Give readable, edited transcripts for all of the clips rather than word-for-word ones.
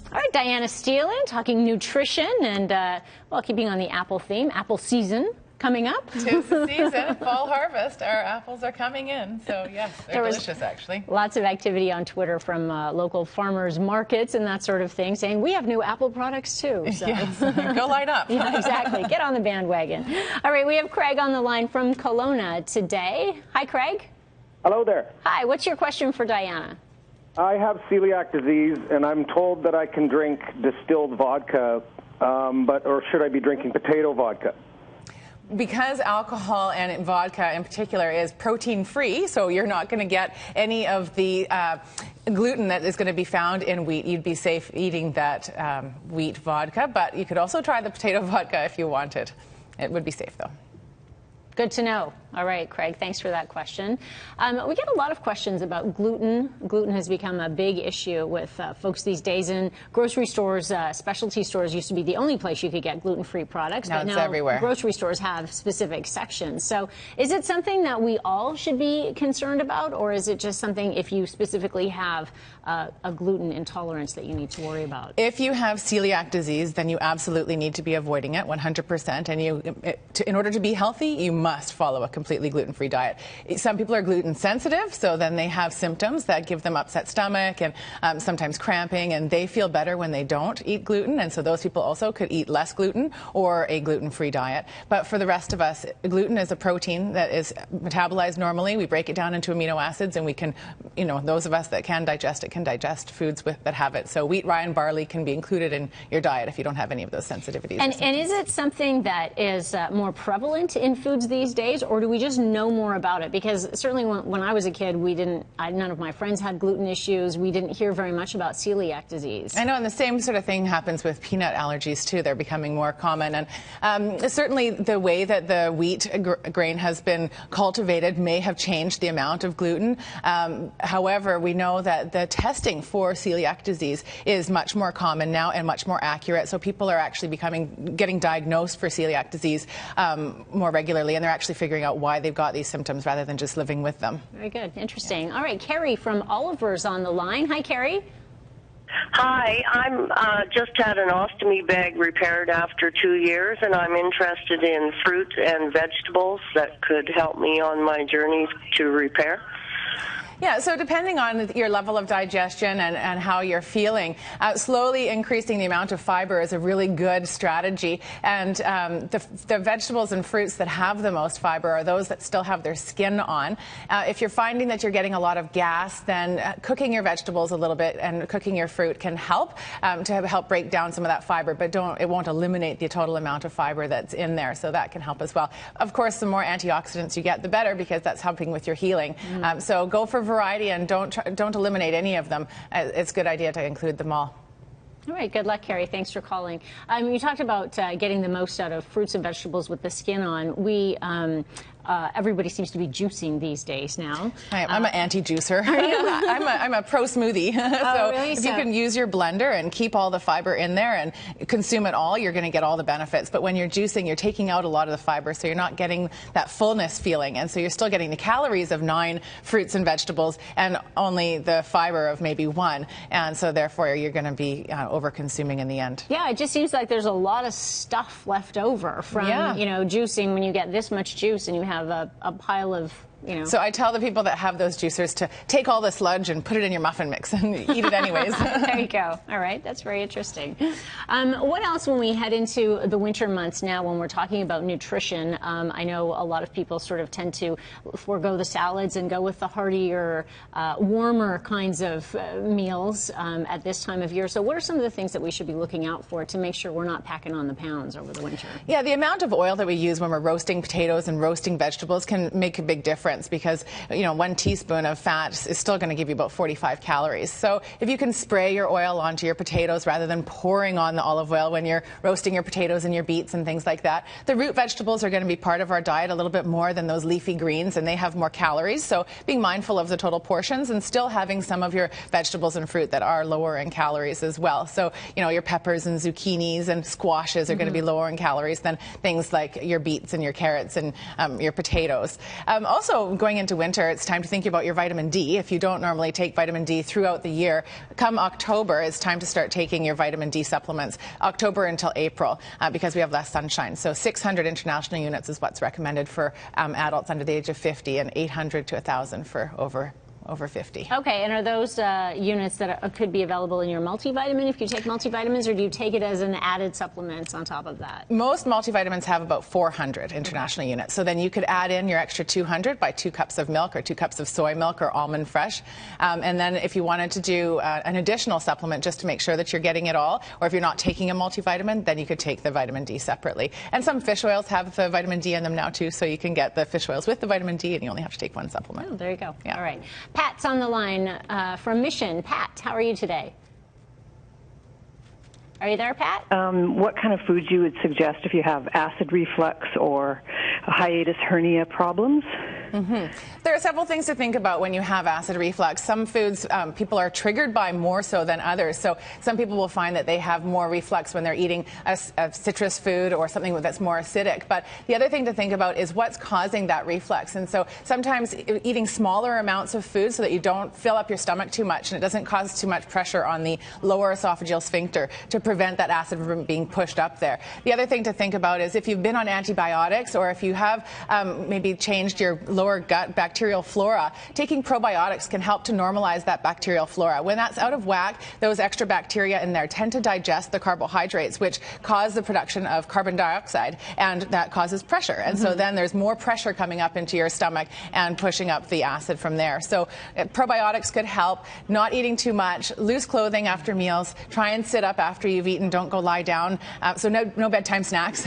All right, Diana Steele talking nutrition and, well, keeping on the apple theme, apple season coming up. Tis the season, fall harvest. Our apples are coming in, so yes, they're delicious actually. Lots of activity on Twitter from local farmers markets and that sort of thing, saying we have new apple products too. So. Yes, go line up. Yeah, exactly. Get on the bandwagon. All right, we have Craig on the line from Kelowna today. Hi, Craig. Hello there. Hi, what's your question for Diana? I have celiac disease, and I'm told that I can drink distilled vodka, or should I be drinking potato vodka? Because alcohol and vodka in particular is protein-free, so you're not going to get any of the gluten that is going to be found in wheat. You'd be safe eating that wheat vodka, but you could also try the potato vodka if you wanted. It would be safe, though. Good to know. All right, Craig, thanks for that question. We get a lot of questions about gluten. Gluten has become a big issue with folks these days. In grocery stores, specialty stores used to be the only place you could get gluten-free products. Now but it's now everywhere. Grocery stores have specific sections. So is it something that we all should be concerned about, or is it just something if you specifically have a gluten intolerance that you need to worry about? If you have celiac disease, then you absolutely need to be avoiding it 100%. And in order to be healthy, you must follow a completely gluten-free diet. Some people are gluten sensitive, so then they have symptoms that give them upset stomach and sometimes cramping, and they feel better when they don't eat gluten, and so those people also could eat less gluten or a gluten-free diet. But for the rest of us, gluten is a protein that is metabolized normally. We break it down into amino acids, and we can, those of us that can digest it can digest foods that have it. So wheat, rye, and barley can be included in your diet if you don't have any of those sensitivities. And is it something that is more prevalent in foods these days, or do we just know more about it? Because certainly when I was a kid, none of my friends had gluten issues. We didn't hear very much about celiac disease. I know, and the same sort of thing happens with peanut allergies too. They're becoming more common, and certainly the way that the wheat grain has been cultivated may have changed the amount of gluten. However, we know that the testing for celiac disease is much more common now and much more accurate. So people are actually getting diagnosed for celiac disease more regularly, and they're actually figuring out why they've got these symptoms rather than just living with them. Very good. Interesting. All right, Carrie from Oliver's on the line. Hi, Carrie. Hi, I'm just had an ostomy bag repaired after 2 years, and I'm interested in fruit and vegetables that could help me on my journey to repair. Yeah, so depending on your level of digestion and how you're feeling, slowly increasing the amount of fiber is a really good strategy. And the vegetables and fruits that have the most fiber are those that still have their skin on. If you're finding that you're getting a lot of gas, then cooking your vegetables a little bit and cooking your fruit can help to help break down some of that fiber, but it won't eliminate the total amount of fiber that's in there, so that can help as well. Of course, the more antioxidants you get, the better, because that's helping with your healing. So go for variety and don't eliminate any of them. It's a good idea to include them all. All right, good luck, Carrie. Thanks for calling. You talked about getting the most out of fruits and vegetables with the skin on. Everybody seems to be juicing these days now. I'm an anti-juicer. I'm a pro smoothie. So really? If you can use your blender and keep all the fiber in there and consume it all, you're going to get all the benefits. But when you're juicing, you're taking out a lot of the fiber, so you're not getting that fullness feeling. And so you're still getting the calories of 9 fruits and vegetables and only the fiber of maybe 1. And so therefore, you're going to be over-consuming in the end. Yeah, it just seems like there's a lot of stuff left over from, juicing when you get this much juice and you have a pile of, So I tell the people that have those juicers to take all the sludge and put it in your muffin mix and eat it anyways. There you go. All right, that's very interesting. What else when we head into the winter months now when we're talking about nutrition? I know a lot of people sort of tend to forego the salads and go with the heartier, warmer kinds of meals at this time of year. So what are some of the things that we should be looking out for to make sure we're not packing on the pounds over the winter? Yeah, the amount of oil that we use when we're roasting potatoes and roasting vegetables can make a big difference, because 1 teaspoon of fat is still going to give you about 45 calories. So if you can spray your oil onto your potatoes rather than pouring on the olive oil when you're roasting your potatoes and your beets and things like that. The root vegetables are going to be part of our diet a little bit more than those leafy greens, and they have more calories. So being mindful of the total portions and still having some of your vegetables and fruit that are lower in calories as well. So your peppers and zucchinis and squashes are going to be lower in calories than things like your beets and your carrots and your potatoes. Also, also, going into winter, it's time to think about your vitamin D. If you don't normally take vitamin D throughout the year, come October, it's time to start taking your vitamin D supplements, October until April, because we have less sunshine. So 600 international units is what's recommended for adults under the age of 50, and 800 to 1,000 for over 50. Okay, and are those units that could be available in your multivitamin if you take multivitamins, or do you take it as an added supplement on top of that? Most multivitamins have about 400 international units. So then you could add in your extra 200 by 2 cups of milk or 2 cups of soy milk or almond fresh. And then if you wanted to do an additional supplement just to make sure that you're getting it all, or if you're not taking a multivitamin, then you could take the vitamin D separately. And some fish oils have the vitamin D in them now too, so you can get the fish oils with the vitamin D and you only have to take one supplement. Oh, there you go. Yeah. All right. Pat's on the line from Mission. Pat, how are you today? Are you there, Pat? What kind of foods you would suggest if you have acid reflux or hiatus hernia problems? There are several things to think about when you have acid reflux. Some foods people are triggered by more so than others. So some people will find that they have more reflux when they're eating a citrus food or something that's more acidic. But the other thing to think about is what's causing that reflux. And so sometimes eating smaller amounts of food so that you don't fill up your stomach too much and it doesn't cause too much pressure on the lower esophageal sphincter to prevent that acid from being pushed up there. The other thing to think about is if you've been on antibiotics or if you have maybe changed your lower gut bacterial flora, taking probiotics can help to normalize that bacterial flora. When that's out of whack, those extra bacteria in there tend to digest the carbohydrates, which cause the production of carbon dioxide, and that causes pressure. And so then there's more pressure coming up into your stomach and pushing up the acid from there. So probiotics could help. Not eating too much, loose clothing after meals, try and sit up after you've eaten, don't go lie down. So no bedtime snacks,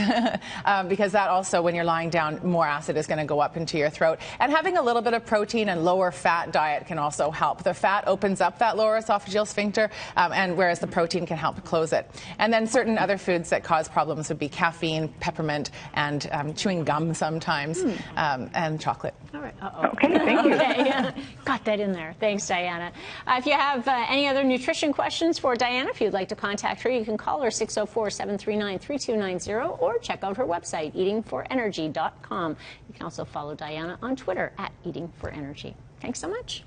because that also, when you're lying down, more acid is going to go up into your throat. And having a little bit of protein and lower fat diet can also help. The fat opens up that lower esophageal sphincter, and whereas the protein can help close it. And then certain other foods that cause problems would be caffeine, peppermint, and chewing gum sometimes, and chocolate. All right. Uh-oh. Okay, thank you. Okay. Got that in there. Thanks, Diana. If you have any other nutrition questions for Diana, if you'd like to contact her, you can call her 604-739-3290 or check out her website, eatingforenergy.com. You can also follow Diana on Twitter @eatingforenergy. Thanks so much.